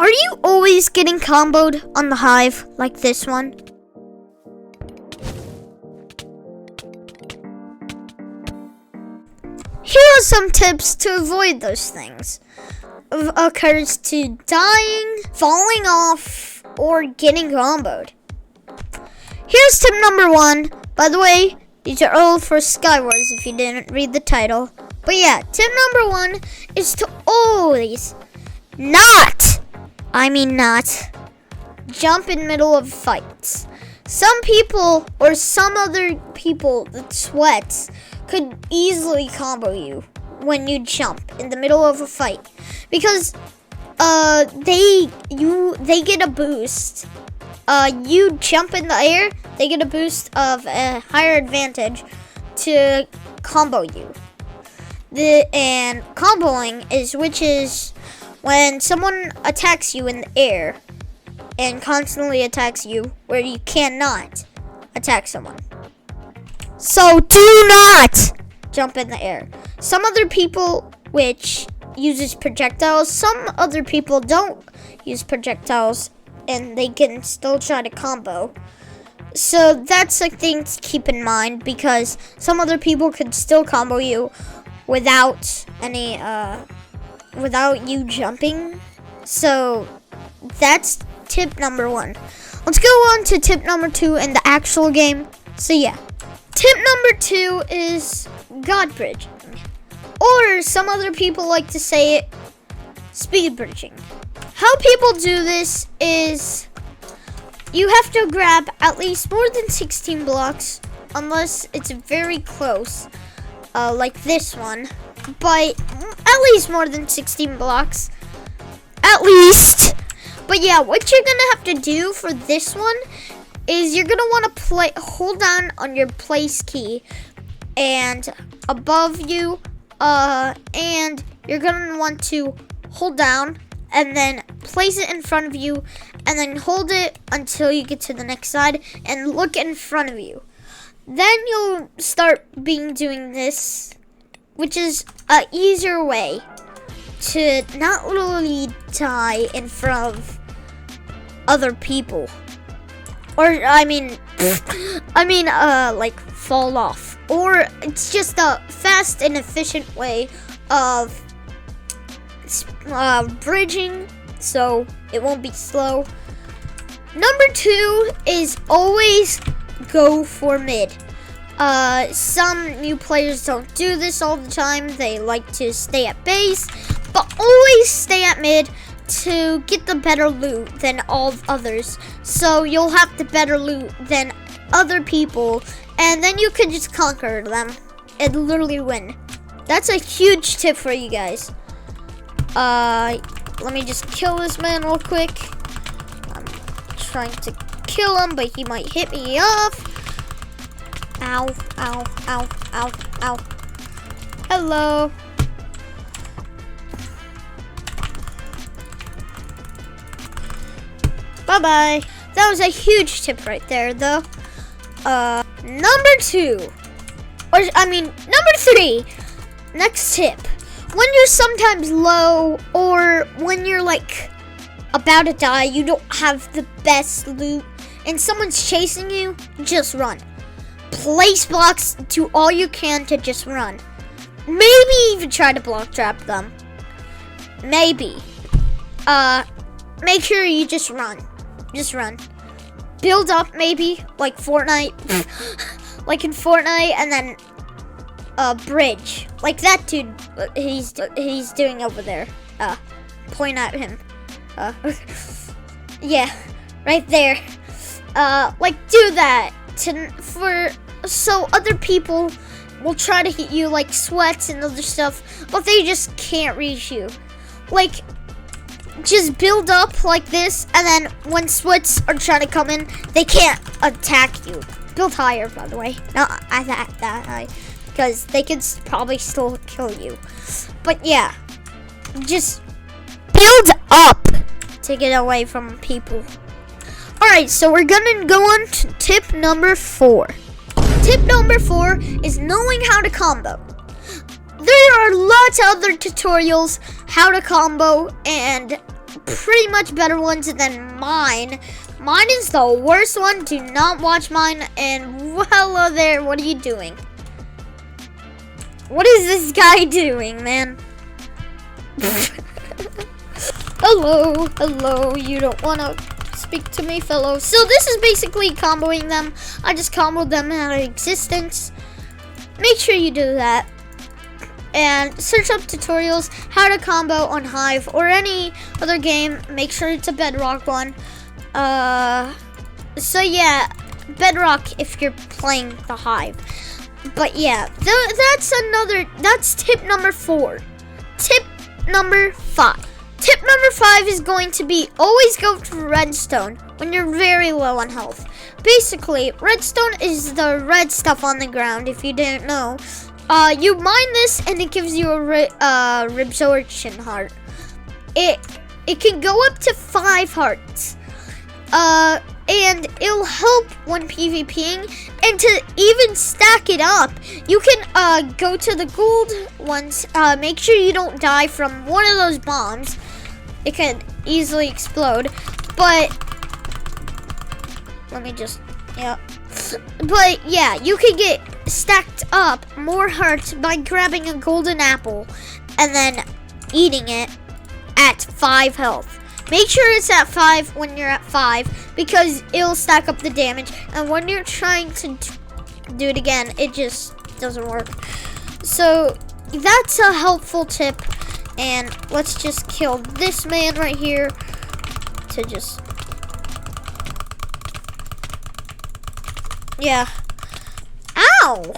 Are you always getting comboed on the Hive like this one? Here are some tips to avoid those things. Occurs to dying, falling off, or getting comboed. Here's tip number 1. By the way, these are all for Skywars if you didn't read the title. But yeah, tip number 1 is to always not jump in middle of fights. Some people or some other people that sweats could easily combo you when you jump in the middle of a fight because they get a boost. You jump in the air, they get a boost of a higher advantage to combo you. And comboing is when someone attacks you in the air and constantly attacks you where you cannot attack someone. So do not jump in the air. Some other people which uses projectiles, some other people don't use projectiles and they can still try to combo. So that's a thing to keep in mind because some other people could still combo you without you jumping. So that's tip number 1. Let's go on to tip number 2 in the actual game. So yeah, tip number 2 is God bridging, or some other people like to say it, speed bridging. How people do this is you have to grab at least more than 16 blocks unless it's very close, like this one, but at least more than 16 blocks, at least. But yeah, what you're gonna have to do for this one is you're gonna want to hold down on your place key and above you, and you're gonna want to hold down and then place it in front of you and then hold it until you get to the next side and look in front of you. Then you'll start doing this, which is an easier way to not literally die in front of other people, or like fall off, or it's just a fast and efficient way of bridging so it won't be slow. Number 2 is always go for mid. Some new players don't do this all the time. They like to stay at base, but always stay at mid to get the better loot than all others. So you'll have the better loot than other people, and then you can just conquer them and literally win. That's a huge tip for you guys. Let me just kill this man real quick. I'm trying to kill him, but he might hit me off. Ow, ow, ow, ow, ow. Hello. Bye-bye. That was a huge tip right there, though. Number 3. Next tip. When you're sometimes low or when you're like about to die, you don't have the best loot, and someone's chasing you, just run. Place blocks to all you can to just run. Maybe even try to block trap them. Maybe. Make sure you just run. Just run. Build up maybe, like Fortnite. Like in Fortnite, and then bridge. Like that dude he's doing over there. Point at him. Yeah, right there. Like do that so other people will try to hit you like sweats and other stuff, but they just can't reach you. Like just build up like this, and then when sweats are trying to come in, they can't attack you. Build higher, by the way, not at that high, because they can probably still kill you. But yeah, just build up to get away from people. Alright, so we're gonna go on to tip number 4. Tip number 4 is knowing how to combo. There are lots of other tutorials how to combo, and pretty much better ones than mine. Mine is the worst one. Do not watch mine. And hello there. What are you doing? What is this guy doing, man? Hello. You don't want to speak to me, fellow. So this is basically comboing them. I just comboed them out of existence. Make sure you do that. And search up tutorials, how to combo on Hive or any other game. Make sure it's a Bedrock one. So yeah, Bedrock if you're playing the Hive. But yeah, that's tip number 4. Tip number 5. Tip number 5 is going to be always go to redstone when you're very low on health. Basically, redstone is the red stuff on the ground, if you didn't know. You mine this and it gives you a resorption heart. It can go up to 5 hearts. And it'll help when PvPing. And to even stack it up, you can go to the gold ones. Make sure you don't die from one of those bombs. It can easily explode. But let me just, yeah. But yeah, you can get stacked up more hearts by grabbing a golden apple and then eating it at 5 health. Make sure it's at 5 when you're at 5 because it'll stack up the damage. And when you're trying to do it again, it just doesn't work. So that's a helpful tip. And let's just kill this man right here to just, yeah. Ow.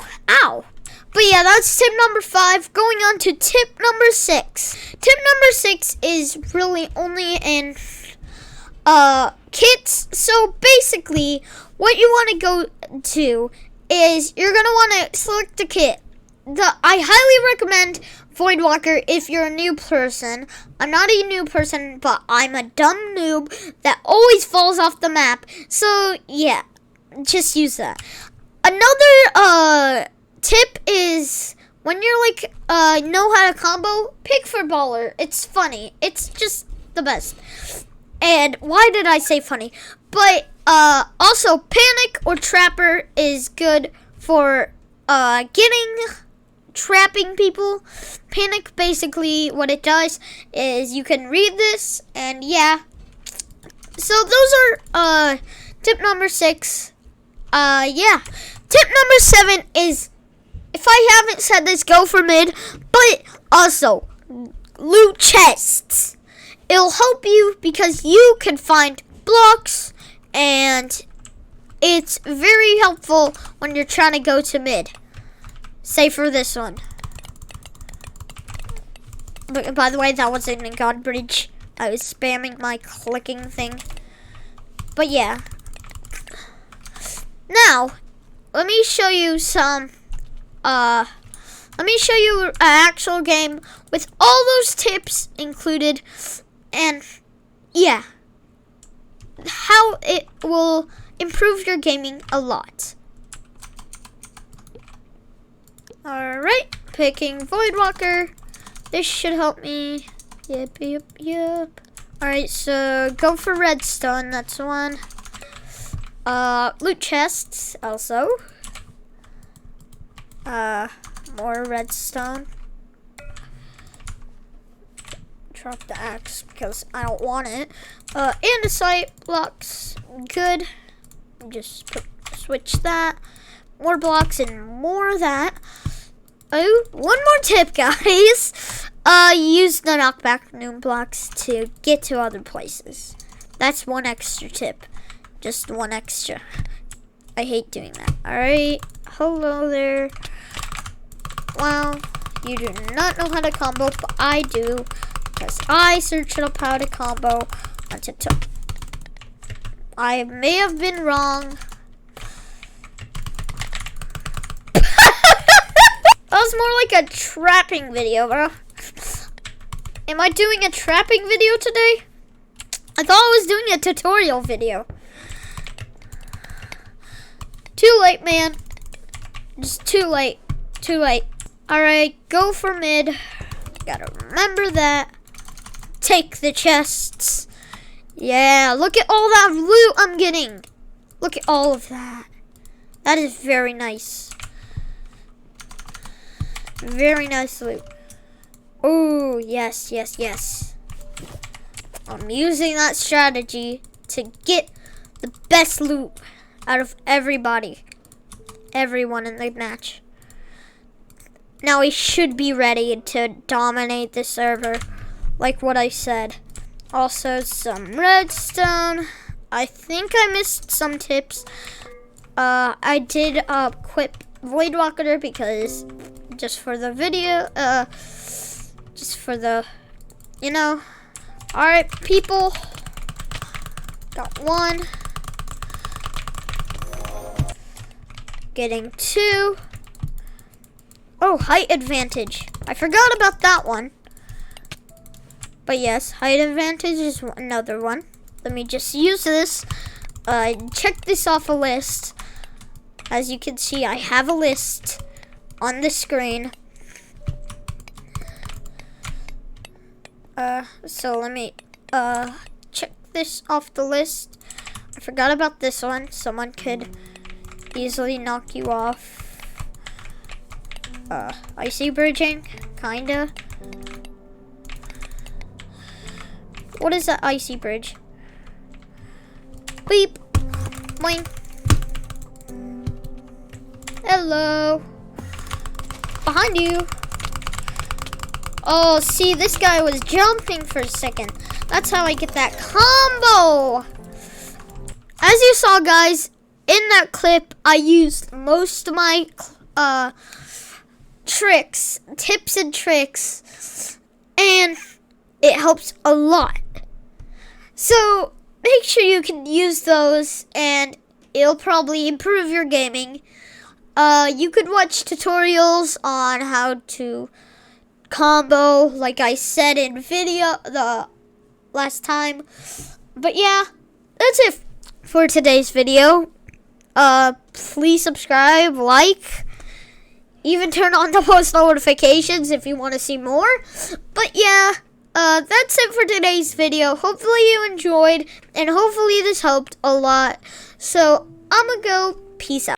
But yeah, that's tip number 5. Going on to tip number 6. Tip number 6 is really only in kits. So basically, what you want to go to is you're going to want to select the kit. I highly recommend Voidwalker if you're a new person. I'm not a new person, but I'm a dumb noob that always falls off the map. So yeah, just use that. Another tip is when you're like know how to combo, pick for baller. It's funny. It's just the best. And why did I say funny? But also panic or trapper is good for trapping people. Panic, basically what it does is you can read this and yeah. So those are tip number 6. Yeah. Tip number 7 is, if I haven't said this, go for mid, but also loot chests. It'll help you because you can find blocks and it's very helpful when you're trying to go to mid. Say for this one. But by the way, that wasn't in God Bridge. I was spamming my clicking thing. But yeah. Now, let me show you some, let me show you an actual game with all those tips included. And yeah, how it will improve your gaming a lot. Alright, picking Voidwalker. This should help me. Yep. Alright, so go for redstone, that's one. Loot chests also. More redstone. Drop the axe because I don't want it. Andesite blocks, good. Just switch that. More blocks and more of that. Oh, one more tip, guys. Use the knockback noon blocks to get to other places. That's one extra tip. Just one extra. I hate doing that. Alright. Hello there. Wow. You do not know how to combo, but I do. Because I searched up how to combo on TikTok. I may have been wrong. That was more like a trapping video, bro. Am I doing a trapping video today? I thought I was doing a tutorial video. Too late, man. Just too late. Too late. Alright, go for mid. Gotta remember that. Take the chests. Yeah, look at all that loot I'm getting. Look at all of that. That is very nice. Very nice loot. Oh, yes, yes, yes. I'm using that strategy to get the best loot out of everybody. Everyone in the match. Now we should be ready to dominate the server, like what I said. Also, some redstone. I think I missed some tips. I did equip Void Walker because just for the video, just for the, you know. Alright, people. Got 1. Getting 2. Oh, height advantage. I forgot about that one. But yes, height advantage is another one. Let me just use this. Check this off a list. As you can see, I have a list on the screen. So let me check this off the list. I forgot about this one. Someone could easily knock you off. Icy bridging, kinda. What is that icy bridge? Beep. Boing. Hello. Behind you. Oh, see, this guy was jumping for a second. That's how I get that combo. As you saw, guys, in that clip, I used most of my tricks, tips and tricks, and it helps a lot. So make sure you can use those, and it'll probably improve your gaming. You could watch tutorials on how to combo, like I said in video the last time. But yeah, that's it for today's video. Please subscribe, like, even turn on the post notifications if you want to see more. But yeah, that's it for today's video. Hopefully you enjoyed, and hopefully this helped a lot. So I'm gonna go. Peace out.